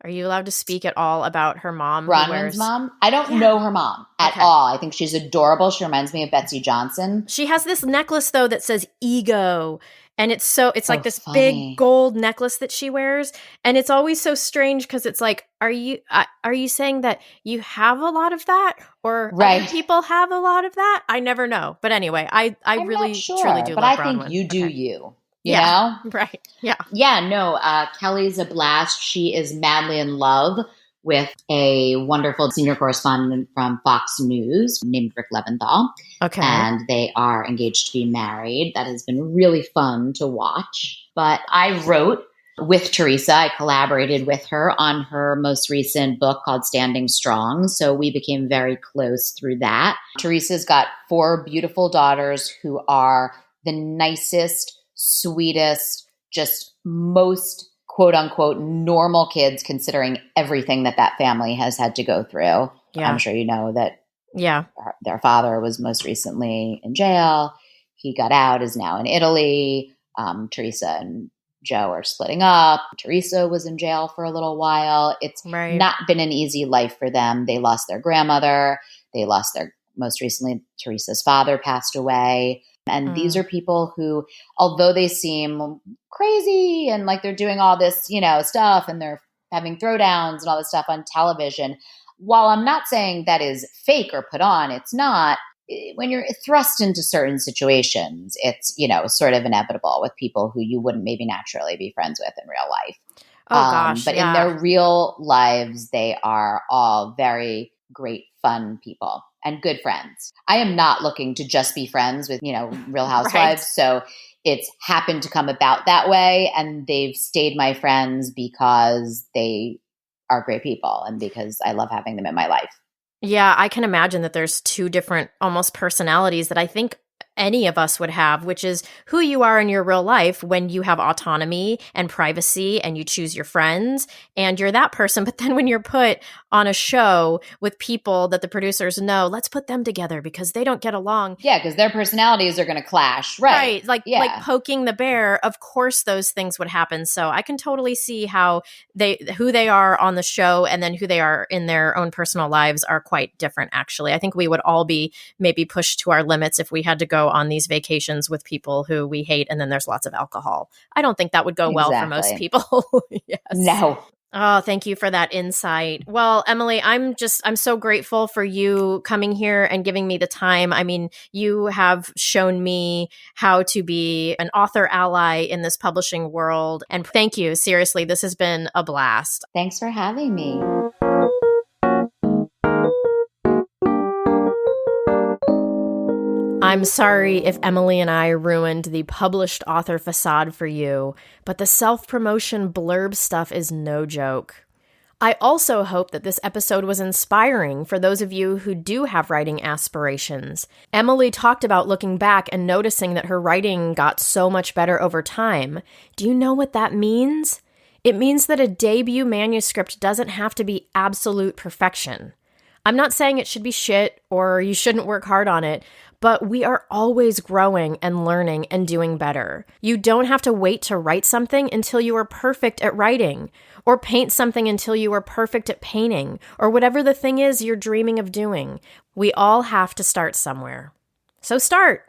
Are you allowed to speak at all about her mom? Bronwyn's mom? I don't know her mom at all. I think she's adorable. She reminds me of Betsy Johnson. She has this necklace though that says ego. And it's like this funny. big gold necklace that she wears. And it's always so strange because it's are you saying that you have a lot of that? Or other people have a lot of that? I never know. But anyway, I'm really, not sure, truly do but love I Bronwyn. think you do you know? Right. Yeah. Yeah, no, Kelly's a blast. She is madly in love with a wonderful senior correspondent from Fox News named Rick Leventhal. Okay. And they are engaged to be married. That has been really fun to watch. But I wrote with Teresa. I collaborated with her on her most recent book called Standing Strong. So we became very close through that. Teresa's got 4 beautiful daughters who are the nicest, sweetest, just most quote unquote normal kids considering everything that family has had to go through. Yeah. I'm sure you know that their father was most recently in jail. He got out, is now in Italy. Teresa and Joe are splitting up. Teresa was in jail for a little while. It's not been an easy life for them. They lost their grandmother. They lost most recently, Teresa's father passed away. And these are people who, although they seem crazy and like they're doing all this, stuff and they're having throwdowns and all this stuff on television, while I'm not saying that is fake or put on, it's not. When you're thrust into certain situations, it's, sort of inevitable with people who you wouldn't maybe naturally be friends with in real life. Oh, gosh. But in their real lives, they are all very great, fun people and good friends. I am not looking to just be friends with, Real Housewives. So it's happened to come about that way. And they've stayed my friends because they are great people and because I love having them in my life. Yeah, I can imagine that there's two different almost personalities that I think any of us would have, which is who you are in your real life when you have autonomy and privacy and you choose your friends and you're that person. But then when you're put on a show with people that the producers know, let's put them together because they don't get along. Yeah, because their personalities are going to clash. Right. Like poking the bear. Of course, those things would happen. So I can totally see how who they are on the show and then who they are in their own personal lives are quite different, actually. I think we would all be maybe pushed to our limits if we had to go on these vacations with people who we hate and then there's lots of alcohol. I don't think that would go well for most people. Yes. No. Oh, thank you for that insight. Well, Emily, I'm so grateful for you coming here and giving me the time. I mean, you have shown me how to be an author ally in this publishing world. And thank you. Seriously, this has been a blast. Thanks for having me. I'm sorry if Emily and I ruined the published author facade for you, but the self-promotion blurb stuff is no joke. I also hope that this episode was inspiring for those of you who do have writing aspirations. Emily talked about looking back and noticing that her writing got so much better over time. Do you know what that means? It means that a debut manuscript doesn't have to be absolute perfection. I'm not saying it should be shit or you shouldn't work hard on it, but we are always growing and learning and doing better. You don't have to wait to write something until you are perfect at writing, or paint something until you are perfect at painting, or whatever the thing is you're dreaming of doing. We all have to start somewhere. So start!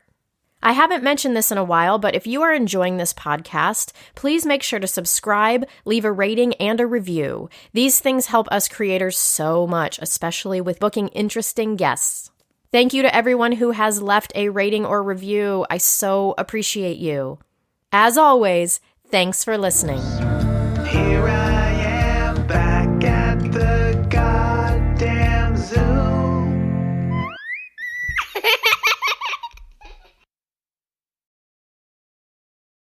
I haven't mentioned this in a while, but if you are enjoying this podcast, please make sure to subscribe, leave a rating, and a review. These things help us creators so much, especially with booking interesting guests. Thank you to everyone who has left a rating or review. I so appreciate you. As always, thanks for listening.